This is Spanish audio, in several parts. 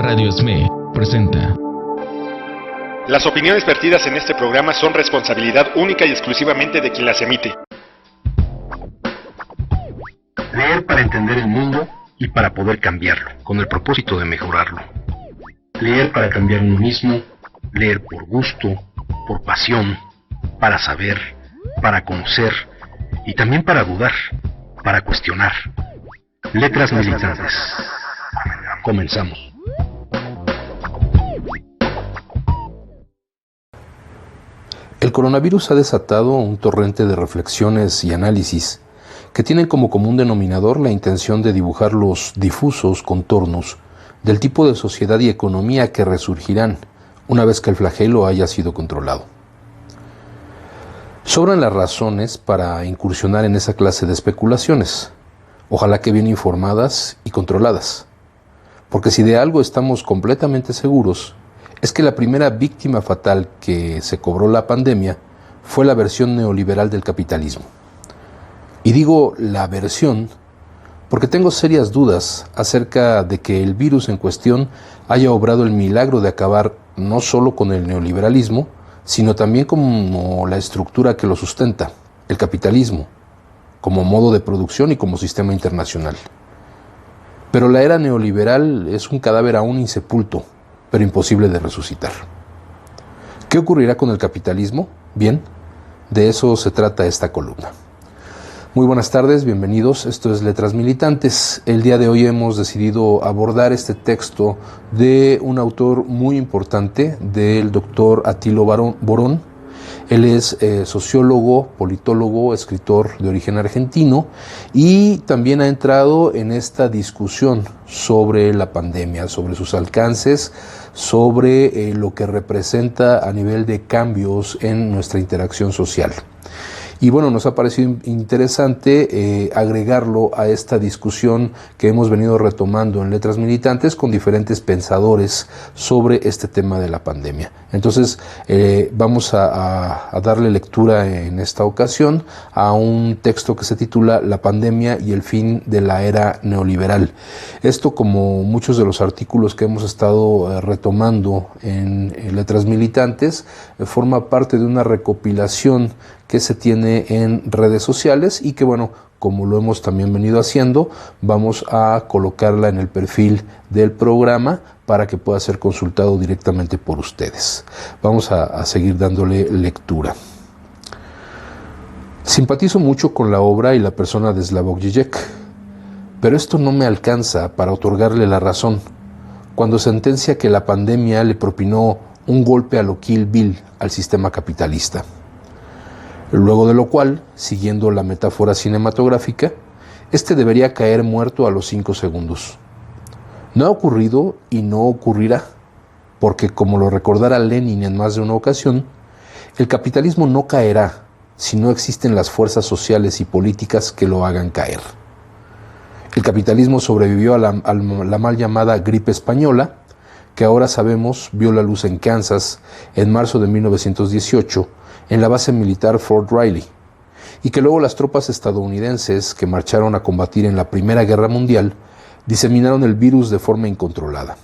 Radio SME presenta. Las opiniones vertidas en este programa son responsabilidad única y exclusivamente de quien las emite. Leer para entender el mundo y para poder cambiarlo, con el propósito de mejorarlo. Leer para cambiar uno mismo, leer por gusto, por pasión, para saber, para conocer y también para dudar, para cuestionar. Letras militantes. Comenzamos. El coronavirus ha desatado un torrente de reflexiones y análisis que tienen como común denominador la intención de dibujar los difusos contornos del tipo de sociedad y economía que resurgirán una vez que el flagelo haya sido controlado. Sobran las razones para incursionar en esa clase de especulaciones, ojalá que bien informadas y controladas, porque si de algo estamos completamente seguros, es que la primera víctima fatal que se cobró la pandemia fue la versión neoliberal del capitalismo. Y digo la versión porque tengo serias dudas acerca de que el virus en cuestión haya obrado el milagro de acabar no solo con el neoliberalismo, sino también como la estructura que lo sustenta, el capitalismo, como modo de producción y como sistema internacional. Pero la era neoliberal es un cadáver aún insepulto, pero imposible de resucitar. ¿Qué ocurrirá con el capitalismo? Bien, de eso se trata esta columna. Muy buenas tardes, bienvenidos, esto es Letras Militantes. El día de hoy hemos decidido abordar este texto de un autor muy importante, del doctor Atilo Borón. Él es sociólogo, politólogo, escritor de origen argentino y también ha entrado en esta discusión sobre la pandemia, sobre sus alcances, sobre lo que representa a nivel de cambios en nuestra interacción social. Y bueno, nos ha parecido interesante agregarlo a esta discusión que hemos venido retomando en Letras Militantes con diferentes pensadores sobre este tema de la pandemia. Entonces, vamos a darle lectura en esta ocasión a un texto que se titula La pandemia y el fin de la era neoliberal. Esto, como muchos de los artículos que hemos estado retomando en Letras Militantes, forma parte de una recopilación que se tiene en redes sociales y que, bueno, como lo hemos también venido haciendo, vamos a colocarla en el perfil del programa para que pueda ser consultado directamente por ustedes. Vamos a seguir dándole lectura. Simpatizo mucho con la obra y la persona de Slavoj Žižek, pero esto no me alcanza para otorgarle la razón cuando sentencia que la pandemia le propinó un golpe a lo Kill Bill al sistema capitalista. Luego de lo cual, siguiendo la metáfora cinematográfica, este debería caer muerto a los 5 segundos. No ha ocurrido y no ocurrirá, porque como lo recordara Lenin en más de una ocasión, el capitalismo no caerá si no existen las fuerzas sociales y políticas que lo hagan caer. El capitalismo sobrevivió a la mal llamada gripe española, que ahora sabemos vio la luz en Kansas en marzo de 1918, en la base militar Fort Riley, y que luego las tropas estadounidenses que marcharon a combatir en la Primera Guerra Mundial diseminaron el virus de forma incontrolada.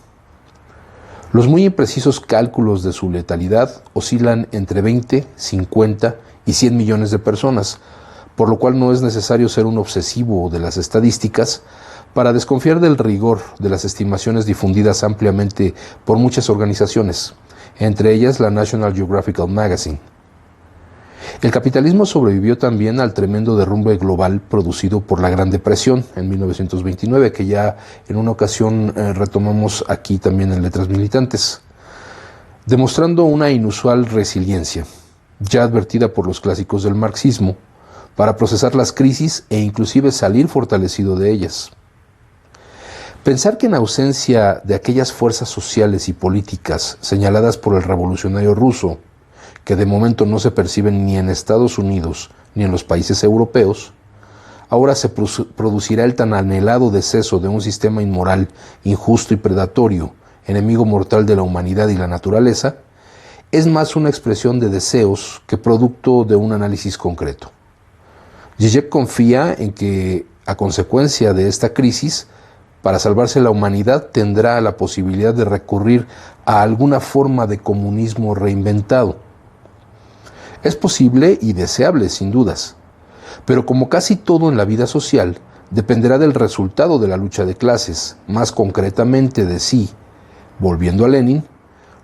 Los muy imprecisos cálculos de su letalidad oscilan entre 20, 50 y 100 millones de personas, por lo cual no es necesario ser un obsesivo de las estadísticas para desconfiar del rigor de las estimaciones difundidas ampliamente por muchas organizaciones, entre ellas la National Geographic Magazine. El capitalismo sobrevivió también al tremendo derrumbe global producido por la Gran Depresión en 1929, que ya en una ocasión retomamos aquí también en Letras Militantes, demostrando una inusual resiliencia, ya advertida por los clásicos del marxismo, para procesar las crisis e inclusive salir fortalecido de ellas. Pensar que en ausencia de aquellas fuerzas sociales y políticas señaladas por el revolucionario ruso, que de momento no se perciben ni en Estados Unidos ni en los países europeos, ahora se producirá el tan anhelado deceso de un sistema inmoral, injusto y predatorio, enemigo mortal de la humanidad y la naturaleza, es más una expresión de deseos que producto de un análisis concreto. Žižek confía en que, a consecuencia de esta crisis, para salvarse la humanidad tendrá la posibilidad de recurrir a alguna forma de comunismo reinventado. Es posible y deseable, sin dudas, pero como casi todo en la vida social, dependerá del resultado de la lucha de clases, más concretamente de si, volviendo a Lenin,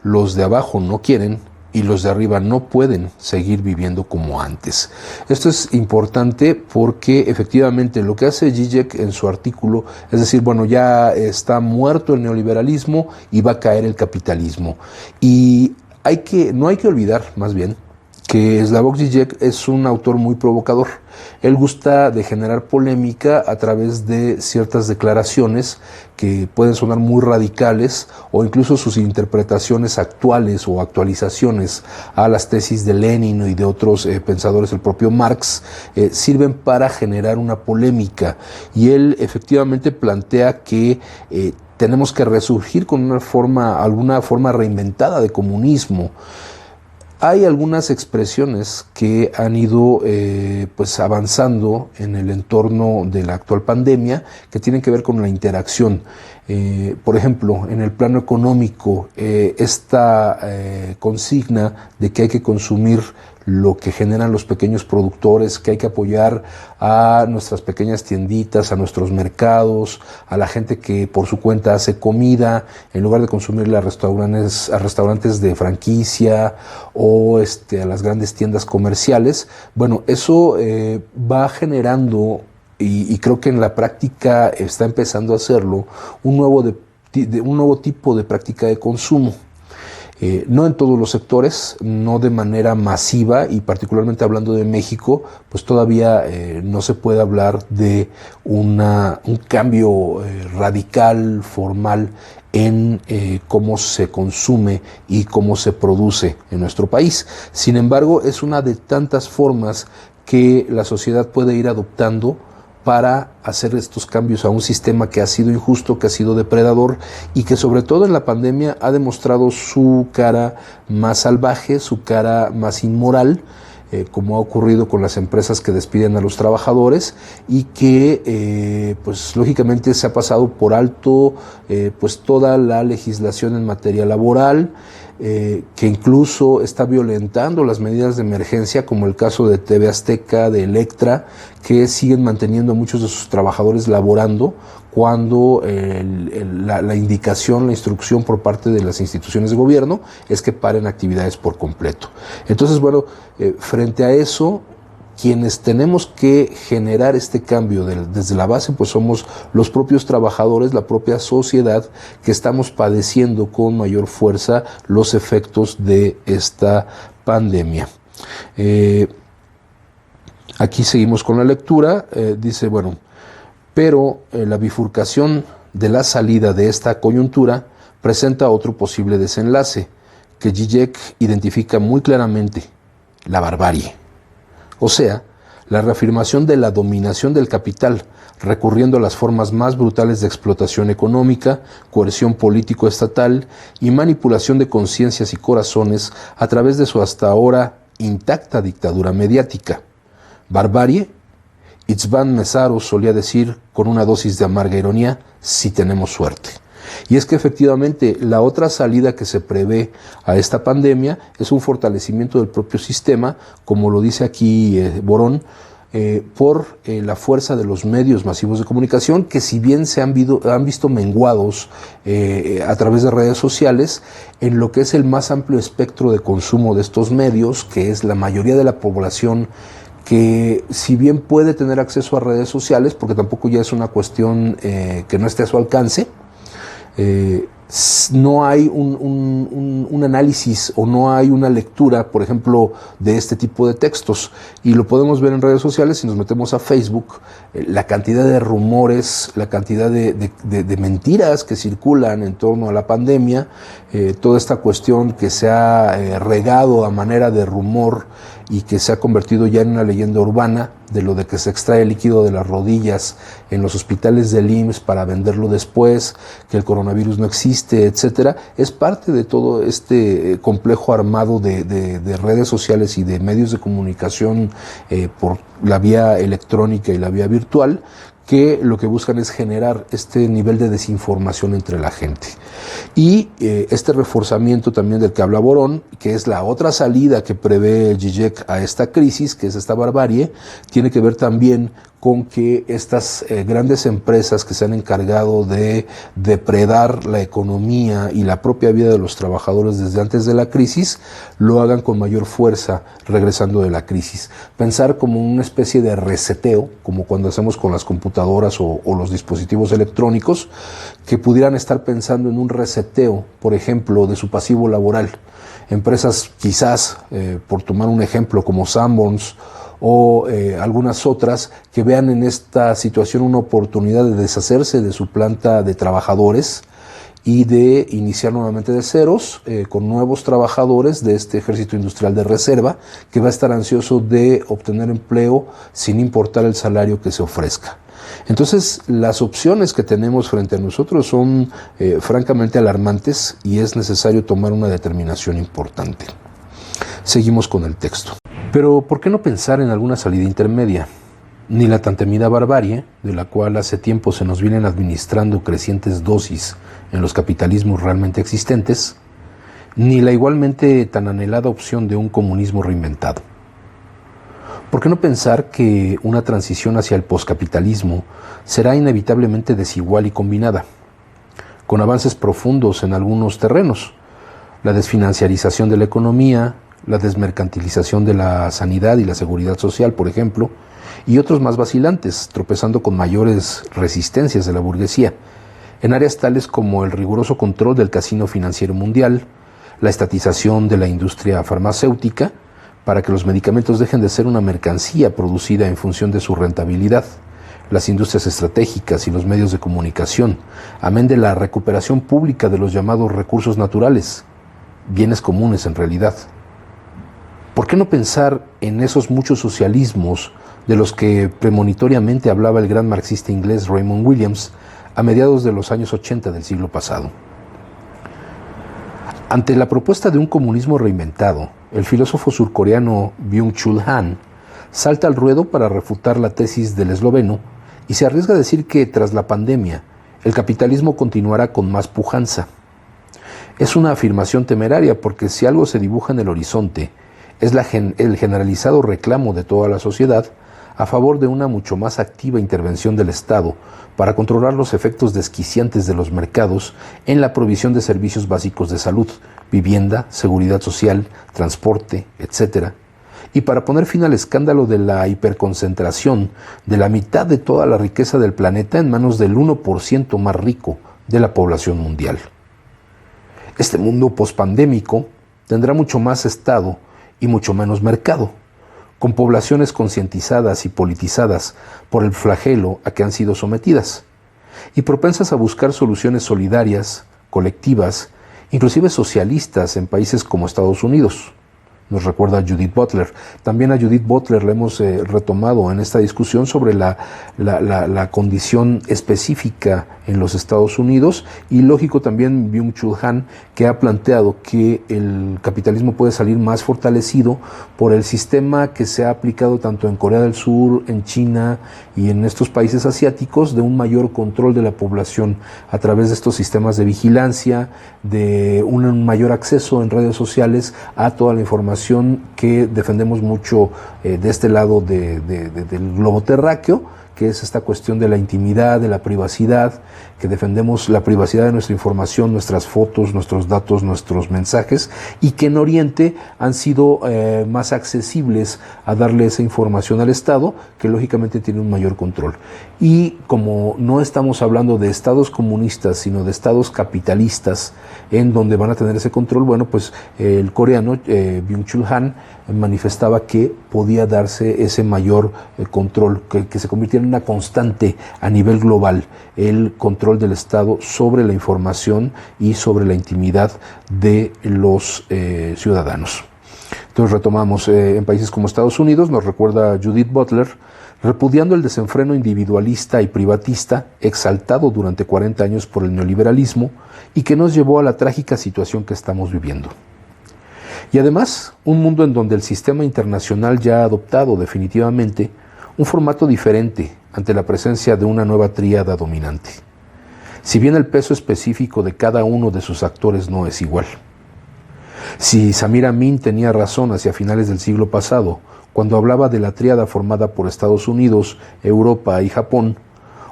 los de abajo no quieren y los de arriba no pueden seguir viviendo como antes. Esto es importante porque efectivamente lo que hace Zizek en su artículo es decir, bueno, ya está muerto el neoliberalismo y va a caer el capitalismo. Y no hay que olvidar, más bien, que Slavoj Zizek es un autor muy provocador. Él gusta de generar polémica a través de ciertas declaraciones que pueden sonar muy radicales o incluso sus interpretaciones actuales o actualizaciones a las tesis de Lenin y de otros pensadores, el propio Marx, sirven para generar una polémica. Y él efectivamente plantea que tenemos que resurgir con alguna forma reinventada de comunismo. Hay algunas expresiones que han ido pues avanzando en el entorno de la actual pandemia que tienen que ver con la interacción. Por ejemplo, en el plano económico, esta consigna de que hay que consumir lo que generan los pequeños productores, que hay que apoyar a nuestras pequeñas tienditas, a nuestros mercados, a la gente que por su cuenta hace comida, en lugar de consumirla a restaurantes de franquicia o a las grandes tiendas comerciales. Bueno, eso va generando, y creo que en la práctica está empezando a hacerlo, un nuevo tipo de práctica de consumo. No en todos los sectores, no de manera masiva, y particularmente hablando de México, pues todavía no se puede hablar de un cambio radical, formal en cómo se consume y cómo se produce en nuestro país. Sin embargo, es una de tantas formas que la sociedad puede ir adoptando para hacer estos cambios a un sistema que ha sido injusto, que ha sido depredador y que sobre todo en la pandemia ha demostrado su cara más salvaje, su cara más inmoral, como ha ocurrido con las empresas que despiden a los trabajadores y que pues lógicamente se ha pasado por alto pues toda la legislación en materia laboral, que incluso está violentando las medidas de emergencia, como el caso de TV Azteca, de Electra, que siguen manteniendo a muchos de sus trabajadores laborando cuando la indicación, la instrucción por parte de las instituciones de gobierno es que paren actividades por completo. Entonces, bueno, frente a eso, quienes tenemos que generar este cambio desde la base, pues somos los propios trabajadores, la propia sociedad, que estamos padeciendo con mayor fuerza los efectos de esta pandemia. Aquí seguimos con la lectura. Dice, bueno, pero la bifurcación de la salida de esta coyuntura presenta otro posible desenlace que Zizek identifica muy claramente: la barbarie. O sea, la reafirmación de la dominación del capital, recurriendo a las formas más brutales de explotación económica, coerción político-estatal y manipulación de conciencias y corazones a través de su hasta ahora intacta dictadura mediática. Barbarie, Itzván Mesaro solía decir con una dosis de amarga ironía, si tenemos suerte. Y es que efectivamente la otra salida que se prevé a esta pandemia es un fortalecimiento del propio sistema, como lo dice aquí Borón, por la fuerza de los medios masivos de comunicación, que si bien se han visto menguados a través de redes sociales, en lo que es el más amplio espectro de consumo de estos medios, que es la mayoría de la población, que si bien puede tener acceso a redes sociales, porque tampoco ya es una cuestión que no esté a su alcance, no hay un análisis o no hay una lectura, por ejemplo, de este tipo de textos. Y lo podemos ver en redes sociales. Si nos metemos a Facebook, la cantidad de rumores, la cantidad de mentiras que circulan en torno a la pandemia, toda esta cuestión que se ha regado a manera de rumor y que se ha convertido ya en una leyenda urbana, de lo de que se extrae líquido de las rodillas en los hospitales del IMSS para venderlo después, que el coronavirus no existe, etcétera, es parte de todo este complejo armado de redes sociales y de medios de comunicación por la vía electrónica y la vía virtual, que lo que buscan es generar este nivel de desinformación entre la gente. Y este reforzamiento también del que habla Borón, que es la otra salida que prevé Zizek a esta crisis, que es esta barbarie, tiene que ver también con que estas grandes empresas que se han encargado de depredar la economía y la propia vida de los trabajadores desde antes de la crisis, lo hagan con mayor fuerza regresando de la crisis. Pensar como una especie de reseteo, como cuando hacemos con las computadoras o los dispositivos electrónicos, que pudieran estar pensando en un reseteo, por ejemplo, de su pasivo laboral. Empresas quizás, por tomar un ejemplo, como Sanborns, o algunas otras que vean en esta situación una oportunidad de deshacerse de su planta de trabajadores y de iniciar nuevamente de ceros con nuevos trabajadores de este ejército industrial de reserva que va a estar ansioso de obtener empleo sin importar el salario que se ofrezca. Entonces, las opciones que tenemos frente a nosotros son francamente alarmantes y es necesario tomar una determinación importante. Seguimos con el texto. Pero, ¿por qué no pensar en alguna salida intermedia? Ni la tan temida barbarie, de la cual hace tiempo se nos vienen administrando crecientes dosis en los capitalismos realmente existentes, ni la igualmente tan anhelada opción de un comunismo reinventado. ¿Por qué no pensar que una transición hacia el poscapitalismo será inevitablemente desigual y combinada, con avances profundos en algunos terrenos? La desfinanciarización de la economía, la desmercantilización de la sanidad y la seguridad social, por ejemplo, y otros más vacilantes, tropezando con mayores resistencias de la burguesía, en áreas tales como el riguroso control del casino financiero mundial, la estatización de la industria farmacéutica, para que los medicamentos dejen de ser una mercancía producida en función de su rentabilidad, las industrias estratégicas y los medios de comunicación, amén de la recuperación pública de los llamados recursos naturales, bienes comunes en realidad. ¿Por qué no pensar en esos muchos socialismos de los que premonitoriamente hablaba el gran marxista inglés Raymond Williams a mediados de los años 80 del siglo pasado? Ante la propuesta de un comunismo reinventado, el filósofo surcoreano Byung-Chul Han salta al ruedo para refutar la tesis del esloveno y se arriesga a decir que tras la pandemia el capitalismo continuará con más pujanza. Es una afirmación temeraria porque si algo se dibuja en el horizonte es el generalizado reclamo de toda la sociedad a favor de una mucho más activa intervención del Estado para controlar los efectos desquiciantes de los mercados en la provisión de servicios básicos de salud, vivienda, seguridad social, transporte, etc. Y para poner fin al escándalo de la hiperconcentración de la mitad de toda la riqueza del planeta en manos del 1% más rico de la población mundial. Este mundo pospandémico tendrá mucho más Estado y mucho menos mercado, con poblaciones concientizadas y politizadas por el flagelo a que han sido sometidas, y propensas a buscar soluciones solidarias, colectivas, inclusive socialistas en países como Estados Unidos. Nos recuerda a Judith Butler. También a Judith Butler la hemos retomado en esta discusión sobre la condición específica en los Estados Unidos, y lógico también Byung-Chul Han, que ha planteado que el capitalismo puede salir más fortalecido por el sistema que se ha aplicado tanto en Corea del Sur, en China y en estos países asiáticos, de un mayor control de la población a través de estos sistemas de vigilancia, de un mayor acceso en redes sociales a toda la información que defendemos mucho de este lado del globo terráqueo, que es esta cuestión de la intimidad, de la privacidad, que defendemos la privacidad de nuestra información, nuestras fotos, nuestros datos, nuestros mensajes, y que en Oriente han sido más accesibles a darle esa información al Estado, que lógicamente tiene un mayor control. Y como no estamos hablando de estados comunistas, sino de estados capitalistas, en donde van a tener ese control, bueno, pues el coreano Byung-Chul Han manifestaba que podía darse ese mayor control, que se convirtiera en una constante a nivel global, el control del Estado sobre la información y sobre la intimidad de los ciudadanos. Entonces retomamos, en países como Estados Unidos, nos recuerda Judith Butler, repudiando el desenfreno individualista y privatista exaltado durante 40 años por el neoliberalismo y que nos llevó a la trágica situación que estamos viviendo. Y además, un mundo en donde el sistema internacional ya ha adoptado definitivamente un formato diferente ante la presencia de una nueva tríada dominante. Si bien el peso específico de cada uno de sus actores no es igual. Si Samir Amin tenía razón hacia finales del siglo pasado, cuando hablaba de la tríada formada por Estados Unidos, Europa y Japón,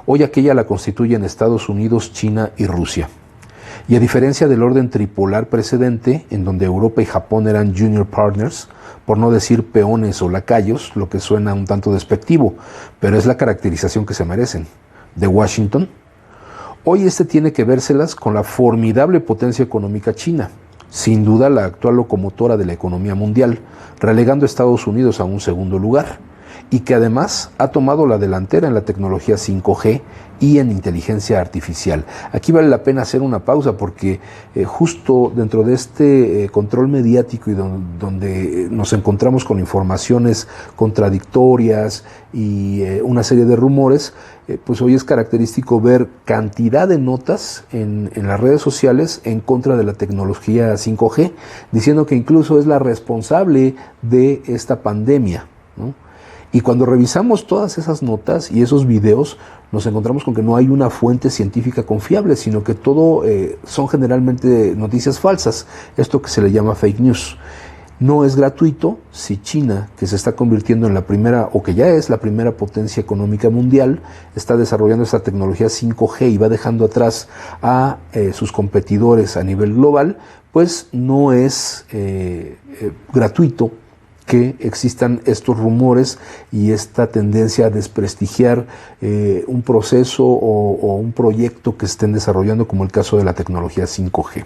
hoy aquella la constituyen Estados Unidos, China y Rusia. Y a diferencia del orden tripolar precedente, en donde Europa y Japón eran junior partners, por no decir peones o lacayos, lo que suena un tanto despectivo, pero es la caracterización que se merecen, de Washington, hoy tiene que vérselas con la formidable potencia económica china, sin duda la actual locomotora de la economía mundial, relegando a Estados Unidos a un segundo lugar, y que además ha tomado la delantera en la tecnología 5G y en inteligencia artificial. Aquí vale la pena hacer una pausa porque justo dentro de este control mediático y donde nos encontramos con informaciones contradictorias y una serie de rumores, pues hoy es característico ver cantidad de notas en las redes sociales en contra de la tecnología 5G, diciendo que incluso es la responsable de esta pandemia, ¿no? Y cuando revisamos todas esas notas y esos videos, nos encontramos con que no hay una fuente científica confiable, sino que todo son generalmente noticias falsas, esto que se le llama fake news. No es gratuito si China, que se está convirtiendo en la primera, o que ya es la primera potencia económica mundial, está desarrollando esta tecnología 5G y va dejando atrás a sus competidores a nivel global, pues no es gratuito que existan estos rumores y esta tendencia a desprestigiar un proceso o un proyecto que estén desarrollando, como el caso de la tecnología 5G.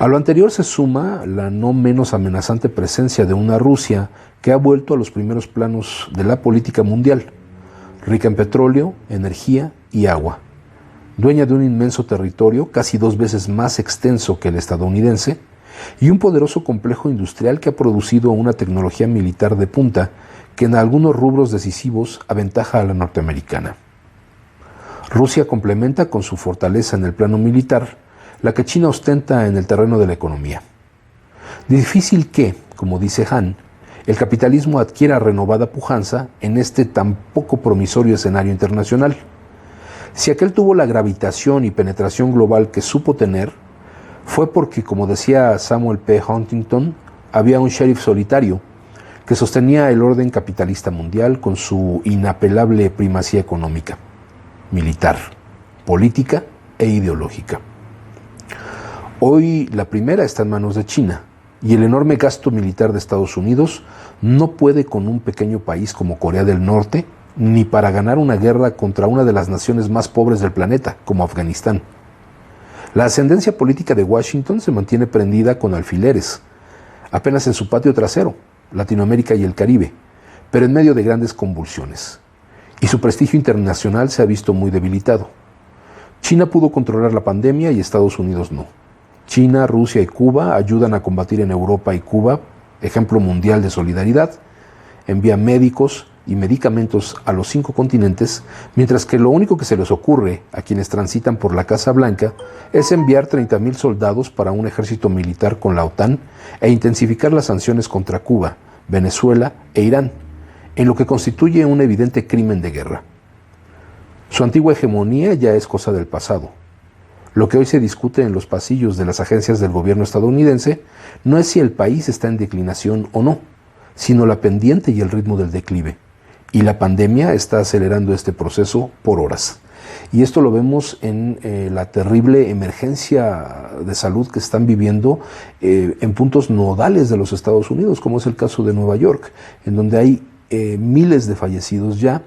A lo anterior se suma la no menos amenazante presencia de una Rusia que ha vuelto a los primeros planos de la política mundial, rica en petróleo, energía y agua, dueña de un inmenso territorio casi 2 veces más extenso que el estadounidense, y un poderoso complejo industrial que ha producido una tecnología militar de punta que en algunos rubros decisivos aventaja a la norteamericana. Rusia complementa con su fortaleza en el plano militar la que China ostenta en el terreno de la economía. Difícil que, como dice Han, el capitalismo adquiera renovada pujanza en este tan poco promisorio escenario internacional. Si aquel tuvo la gravitación y penetración global que supo tener, fue porque, como decía Samuel P. Huntington, había un sheriff solitario que sostenía el orden capitalista mundial con su inapelable primacía económica, militar, política e ideológica. Hoy la primera está en manos de China y el enorme gasto militar de Estados Unidos no puede con un pequeño país como Corea del Norte ni para ganar una guerra contra una de las naciones más pobres del planeta, como Afganistán. La ascendencia política de Washington se mantiene prendida con alfileres, apenas en su patio trasero, Latinoamérica y el Caribe, pero en medio de grandes convulsiones. Y su prestigio internacional se ha visto muy debilitado. China pudo controlar la pandemia y Estados Unidos no. China, Rusia y Cuba ayudan a combatir en Europa y Cuba, ejemplo mundial de solidaridad, envían médicos y medicamentos a los 5 continentes, mientras que lo único que se les ocurre a quienes transitan por la Casa Blanca es enviar 30,000 soldados para un ejército militar con la OTAN e intensificar las sanciones contra Cuba, Venezuela e Irán, en lo que constituye un evidente crimen de guerra. Su antigua hegemonía ya es cosa del pasado. Lo que hoy se discute en los pasillos de las agencias del gobierno estadounidense no es si el país está en declinación o no, sino la pendiente y el ritmo del declive. Y la pandemia está acelerando este proceso por horas. Y esto lo vemos en la terrible emergencia de salud que están viviendo en puntos nodales de los Estados Unidos, como es el caso de Nueva York, en donde hay miles de fallecidos ya,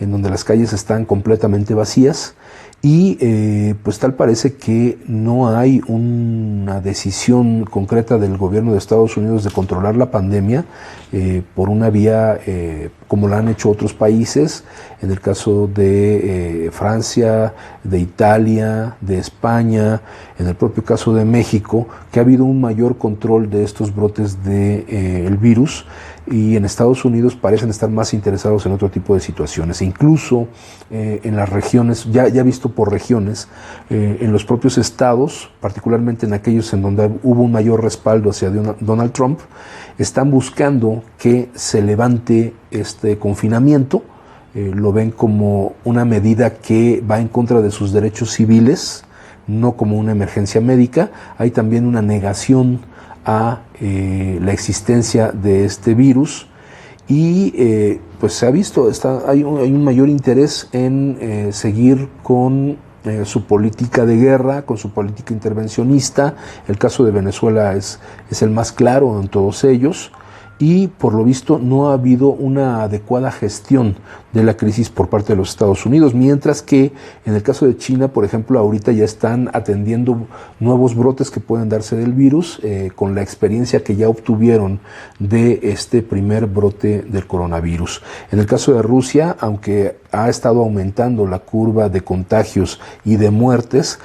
en donde las calles están completamente vacías y pues tal parece que no hay una decisión concreta del gobierno de Estados Unidos de controlar la pandemia por una vía como la han hecho otros países, en el caso de Francia, de Italia, de España, en el propio caso de México, que ha habido un mayor control de estos brotes del virus, y en Estados Unidos parecen estar más interesados en otro tipo de situaciones. E incluso en las regiones, ya visto por regiones, en los propios estados, particularmente en aquellos en donde hubo un mayor respaldo hacia Donald Trump, están buscando que se levante este confinamiento lo ven como una medida que va en contra de sus derechos civiles, no como una emergencia médica. Hay también una negación a la existencia de este virus y pues se ha visto, hay un mayor interés en seguir con su política de guerra, con su política intervencionista. El caso de Venezuela es el más claro en todos ellos. Y por lo visto no ha habido una adecuada gestión de la crisis por parte de los Estados Unidos, mientras que en el caso de China, por ejemplo, ahorita ya están atendiendo nuevos brotes que pueden darse del virus con la experiencia que ya obtuvieron de este primer brote del coronavirus. En el caso de Rusia, aunque ha estado aumentando la curva de contagios y de muertes,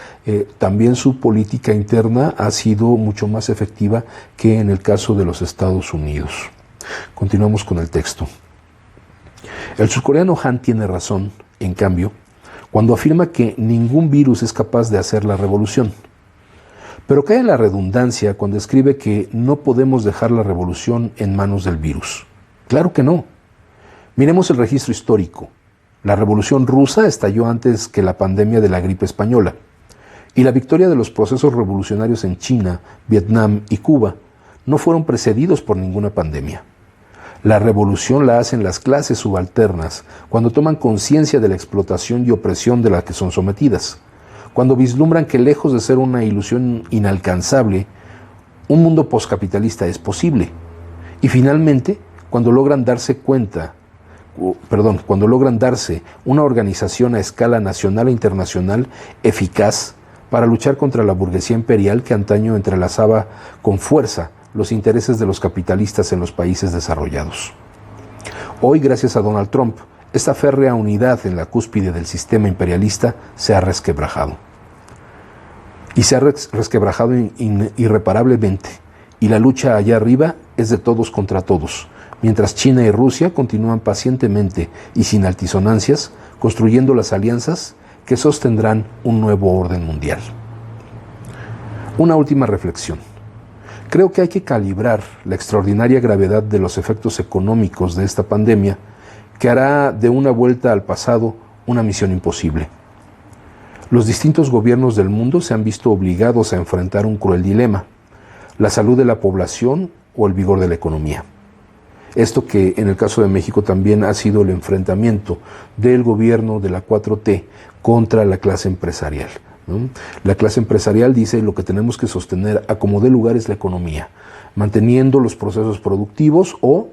también su política interna ha sido mucho más efectiva que en el caso de los Estados Unidos. Continuamos con el texto. El surcoreano Han tiene razón, en cambio, cuando afirma que ningún virus es capaz de hacer la revolución. Pero cae en la redundancia cuando escribe que no podemos dejar la revolución en manos del virus. Claro que no. Miremos el registro histórico. La revolución rusa estalló antes que la pandemia de la gripe española. Y la victoria de los procesos revolucionarios en China, Vietnam y Cuba no fueron precedidos por ninguna pandemia. La revolución la hacen las clases subalternas cuando toman conciencia de la explotación y opresión de la que son sometidas, cuando vislumbran que lejos de ser una ilusión inalcanzable, un mundo poscapitalista es posible, y finalmente cuando logran darse una organización a escala nacional e internacional eficaz para luchar contra la burguesía imperial que antaño entrelazaba con fuerza los intereses de los capitalistas en los países desarrollados. Hoy, gracias a Donald Trump, esta férrea unidad en la cúspide del sistema imperialista se ha resquebrajado. Y se ha resquebrajado irreparablemente. Y la lucha allá arriba es de todos contra todos, mientras China y Rusia continúan pacientemente y sin altisonancias construyendo las alianzas que sostendrán un nuevo orden mundial. Una última reflexión. Creo que hay que calibrar la extraordinaria gravedad de los efectos económicos de esta pandemia que hará de una vuelta al pasado una misión imposible. Los distintos gobiernos del mundo se han visto obligados a enfrentar un cruel dilema: la salud de la población o el vigor de la economía. Esto que en el caso de México también ha sido el enfrentamiento del gobierno de la 4T contra la clase empresarial, ¿no? La clase empresarial dice: lo que tenemos que sostener a como dé lugar es la economía, manteniendo los procesos productivos o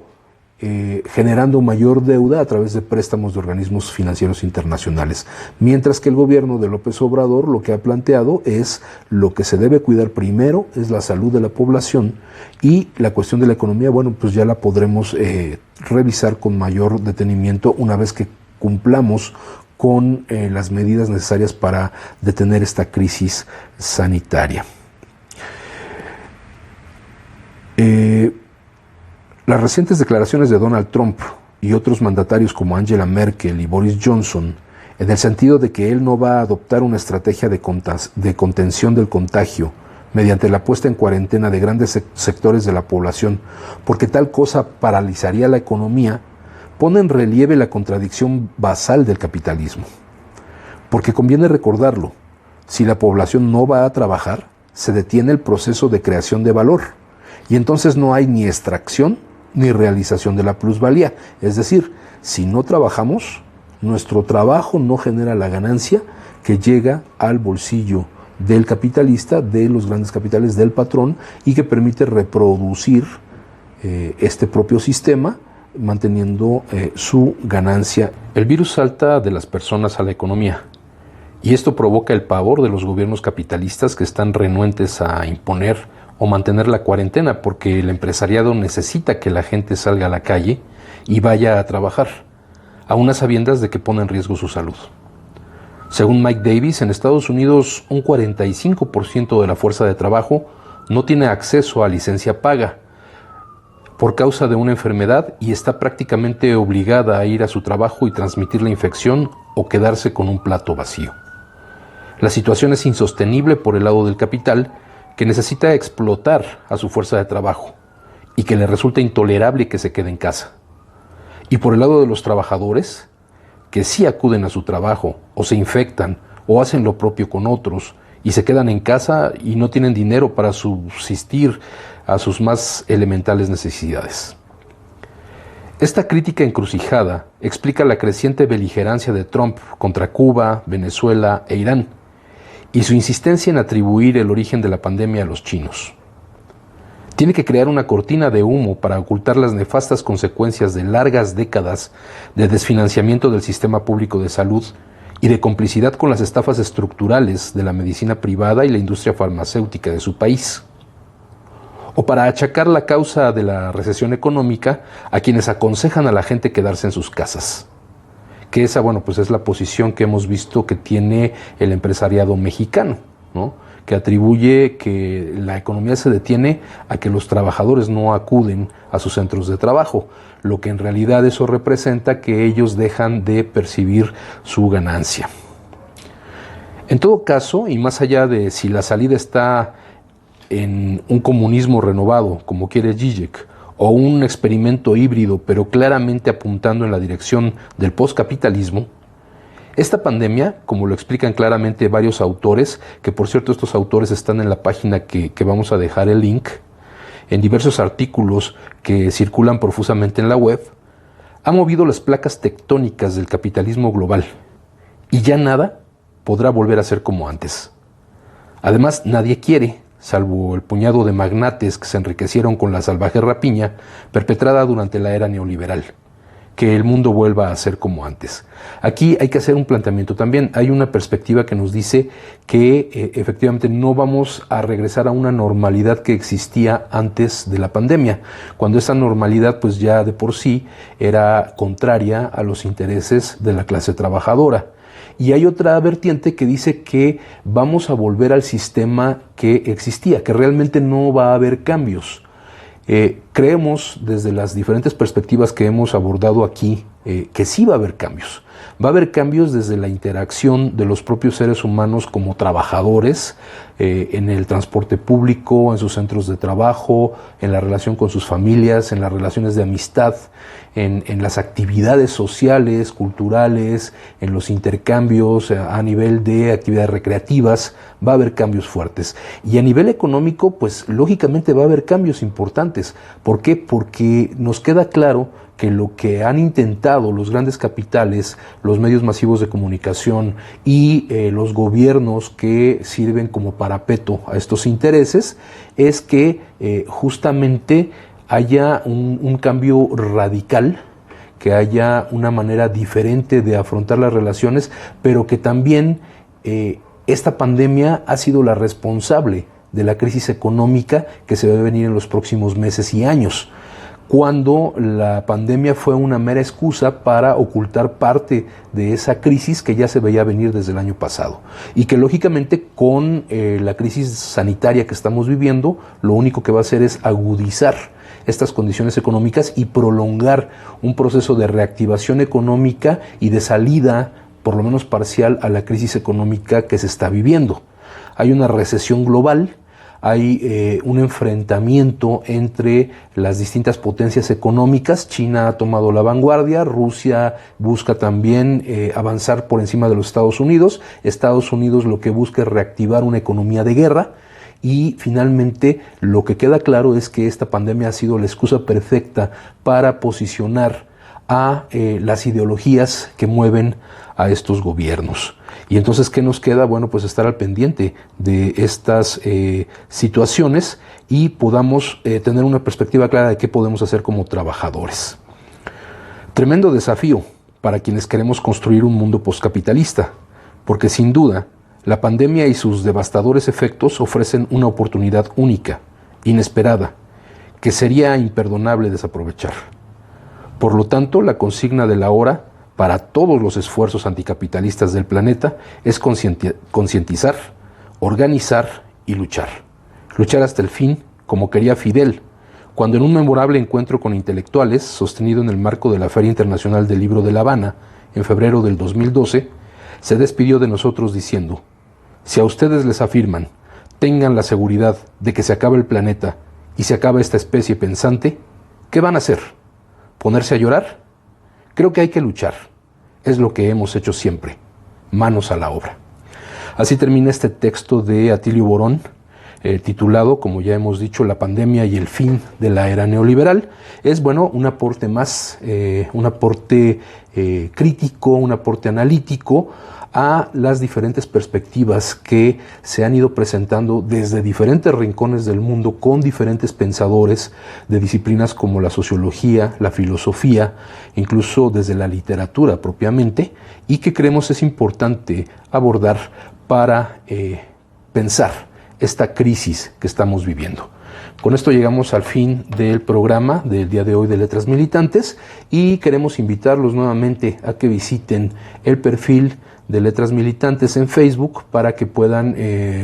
generando mayor deuda a través de préstamos de organismos financieros internacionales. Mientras que el gobierno de López Obrador lo que ha planteado es: lo que se debe cuidar primero es la salud de la población, y la cuestión de la economía, bueno, pues ya la podremos revisar con mayor detenimiento una vez que cumplamos con las medidas necesarias para detener esta crisis sanitaria. Las recientes declaraciones de Donald Trump y otros mandatarios como Angela Merkel y Boris Johnson, en el sentido de que él no va a adoptar una estrategia de contención del contagio mediante la puesta en cuarentena de grandes sectores de la población, porque tal cosa paralizaría la economía, pone en relieve la contradicción basal del capitalismo. Porque conviene recordarlo: si la población no va a trabajar, se detiene el proceso de creación de valor, y entonces no hay ni extracción ni realización de la plusvalía. Es decir, si no trabajamos, nuestro trabajo no genera la ganancia que llega al bolsillo del capitalista, de los grandes capitales, del patrón, y que permite reproducir este propio sistema, manteniendo su ganancia. El virus salta de las personas a la economía, y esto provoca el pavor de los gobiernos capitalistas que están renuentes a imponer o mantener la cuarentena, porque el empresariado necesita que la gente salga a la calle y vaya a trabajar, a unas sabiendas de que pone en riesgo su salud. Según Mike Davis, en Estados Unidos un 45% de la fuerza de trabajo no tiene acceso a licencia paga por causa de una enfermedad y está prácticamente obligada a ir a su trabajo y transmitir la infección o quedarse con un plato vacío. La situación es insostenible por el lado del capital, que necesita explotar a su fuerza de trabajo y que le resulta intolerable que se quede en casa. Y por el lado de los trabajadores, que sí acuden a su trabajo o se infectan o hacen lo propio con otros y se quedan en casa y no tienen dinero para subsistir a sus más elementales necesidades. Esta crítica encrucijada explica la creciente beligerancia de Trump contra Cuba, Venezuela e Irán y su insistencia en atribuir el origen de la pandemia a los chinos. Tiene que crear una cortina de humo para ocultar las nefastas consecuencias de largas décadas de desfinanciamiento del sistema público de salud y de complicidad con las estafas estructurales de la medicina privada y la industria farmacéutica de su país. O para achacar la causa de la recesión económica a quienes aconsejan a la gente quedarse en sus casas. Que esa, pues es la posición que hemos visto que tiene el empresariado mexicano, ¿no? Que atribuye que la economía se detiene a que los trabajadores no acuden a sus centros de trabajo, lo que en realidad eso representa que ellos dejan de percibir su ganancia. En todo caso, y más allá de si la salida está en un comunismo renovado, como quiere Zizek, o un experimento híbrido, pero claramente apuntando en la dirección del postcapitalismo, esta pandemia, como lo explican claramente varios autores, que por cierto estos autores están en la página que vamos a dejar el link, en diversos artículos que circulan profusamente en la web, ha movido las placas tectónicas del capitalismo global y ya nada podrá volver a ser como antes. Además, nadie quiere, salvo el puñado de magnates que se enriquecieron con la salvaje rapiña perpetrada durante la era neoliberal, que el mundo vuelva a ser como antes. Aquí hay que hacer un planteamiento también. Hay una perspectiva que nos dice que efectivamente no vamos a regresar a una normalidad que existía antes de la pandemia, cuando esa normalidad pues ya de por sí era contraria a los intereses de la clase trabajadora. Y hay otra vertiente que dice que vamos a volver al sistema que existía, que realmente no va a haber cambios. Creemos desde las diferentes perspectivas que hemos abordado aquí que sí va a haber cambios. Va a haber cambios desde la interacción de los propios seres humanos como trabajadores en el transporte público, en sus centros de trabajo, en la relación con sus familias, en las relaciones de amistad, en las actividades sociales, culturales, en los intercambios a nivel de actividades recreativas. Va a haber cambios fuertes. Y a nivel económico, pues lógicamente va a haber cambios importantes. ¿Por qué? Porque nos queda claro que lo que han intentado los grandes capitales, los medios masivos de comunicación y los gobiernos que sirven como parapeto a estos intereses es que justamente haya un cambio radical, que haya una manera diferente de afrontar las relaciones, pero que también esta pandemia ha sido la responsable de la crisis económica que se va a venir en los próximos meses y años, cuando la pandemia fue una mera excusa para ocultar parte de esa crisis que ya se veía venir desde el año pasado y que lógicamente con la crisis sanitaria que estamos viviendo lo único que va a hacer es agudizar estas condiciones económicas y prolongar un proceso de reactivación económica y de salida, por lo menos parcial, a la crisis económica que se está viviendo. Hay una recesión global. Hay un enfrentamiento entre las distintas potencias económicas. China ha tomado la vanguardia, Rusia busca también avanzar por encima de los Estados Unidos. Estados Unidos lo que busca es reactivar una economía de guerra. Y finalmente lo que queda claro es que esta pandemia ha sido la excusa perfecta para posicionar a las ideologías que mueven a estos gobiernos. Y entonces, ¿qué nos queda? Bueno, pues estar al pendiente de estas situaciones y podamos tener una perspectiva clara de qué podemos hacer como trabajadores. Tremendo desafío para quienes queremos construir un mundo postcapitalista, porque sin duda la pandemia y sus devastadores efectos ofrecen una oportunidad única, inesperada, que sería imperdonable desaprovechar. Por lo tanto, la consigna de la hora para todos los esfuerzos anticapitalistas del planeta es concientizar, organizar y luchar. Luchar hasta el fin, como quería Fidel, cuando en un memorable encuentro con intelectuales, sostenido en el marco de la Feria Internacional del Libro de La Habana, en febrero del 2012, se despidió de nosotros diciendo: si a ustedes les afirman, tengan la seguridad de que se acaba el planeta y se acaba esta especie pensante, ¿qué van a hacer? ¿Ponerse a llorar? Creo que hay que luchar. Es lo que hemos hecho siempre, manos a la obra. Así termina este texto de Atilio Borón, titulado, como ya hemos dicho, La pandemia y el fin de la era neoliberal. Es, bueno, un aporte más, un aporte crítico, un aporte analítico a las diferentes perspectivas que se han ido presentando desde diferentes rincones del mundo con diferentes pensadores de disciplinas como la sociología, la filosofía, incluso desde la literatura propiamente, y que creemos es importante abordar para pensar esta crisis que estamos viviendo. Con esto llegamos al fin del programa del día de hoy de Letras Militantes y queremos invitarlos nuevamente a que visiten el perfil de Letras Militantes en Facebook para que puedan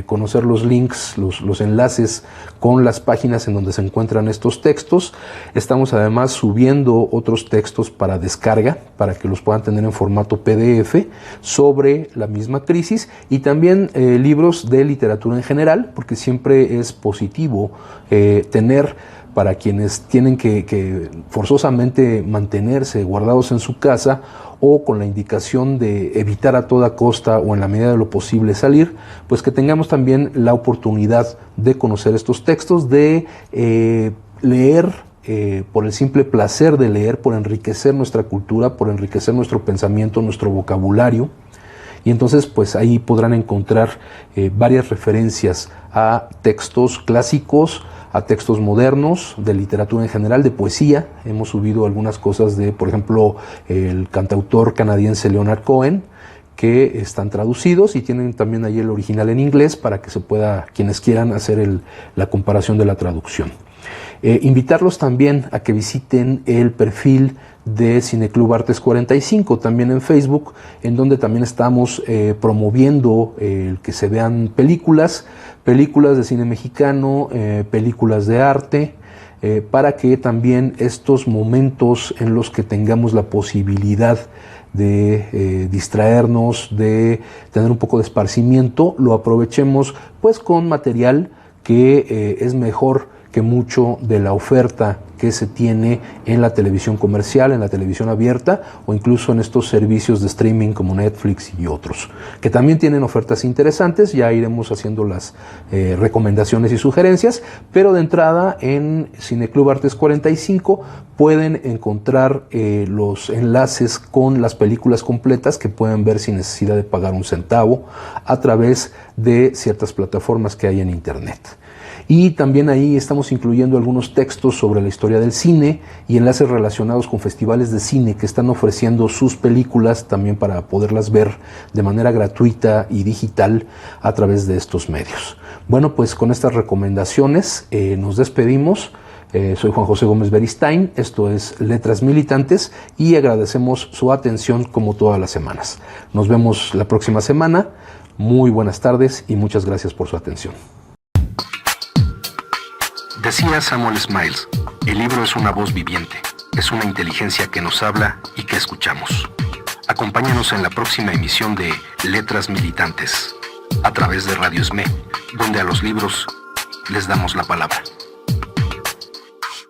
conocer los links, los enlaces con las páginas en donde se encuentran estos textos. Estamos además subiendo otros textos para descarga, para que los puedan tener en formato PDF sobre la misma crisis, y también libros de literatura en general, porque siempre es positivo tener, para quienes tienen que forzosamente mantenerse guardados en su casa o con la indicación de evitar a toda costa o en la medida de lo posible salir, pues que tengamos también la oportunidad de conocer estos textos, de leer por el simple placer de leer, por enriquecer nuestra cultura, por enriquecer nuestro pensamiento, nuestro vocabulario. Y entonces pues ahí podrán encontrar varias referencias a textos clásicos, a textos modernos, de literatura en general, de poesía. Hemos subido algunas cosas de, por ejemplo, el cantautor canadiense Leonard Cohen, que están traducidos y tienen también ahí el original en inglés para que se pueda, quienes quieran, hacer la comparación de la traducción. Invitarlos también a que visiten el perfil de Cineclub Artes 45, también en Facebook, en donde también estamos promoviendo el que se vean películas de cine mexicano, películas de arte, para que también estos momentos en los que tengamos la posibilidad de distraernos, de tener un poco de esparcimiento, lo aprovechemos pues con material que es mejor que mucho de la oferta que se tiene en la televisión comercial, en la televisión abierta o incluso en estos servicios de streaming como Netflix y otros, que también tienen ofertas interesantes. Ya iremos haciendo las recomendaciones y sugerencias, pero de entrada en Cineclub Artes 45 pueden encontrar los enlaces con las películas completas que pueden ver sin necesidad de pagar un centavo a través de ciertas plataformas que hay en internet. Y también ahí estamos incluyendo algunos textos sobre la historia del cine y enlaces relacionados con festivales de cine que están ofreciendo sus películas también para poderlas ver de manera gratuita y digital a través de estos medios. Bueno, pues con estas recomendaciones nos despedimos. Soy Juan José Gómez Beristain, esto es Letras Militantes y agradecemos su atención como todas las semanas. Nos vemos la próxima semana. Muy buenas tardes y muchas gracias por su atención. Decía Samuel Smiles, el libro es una voz viviente, es una inteligencia que nos habla y que escuchamos. Acompáñanos en la próxima emisión de Letras Militantes, a través de Radio SME, donde a los libros les damos la palabra.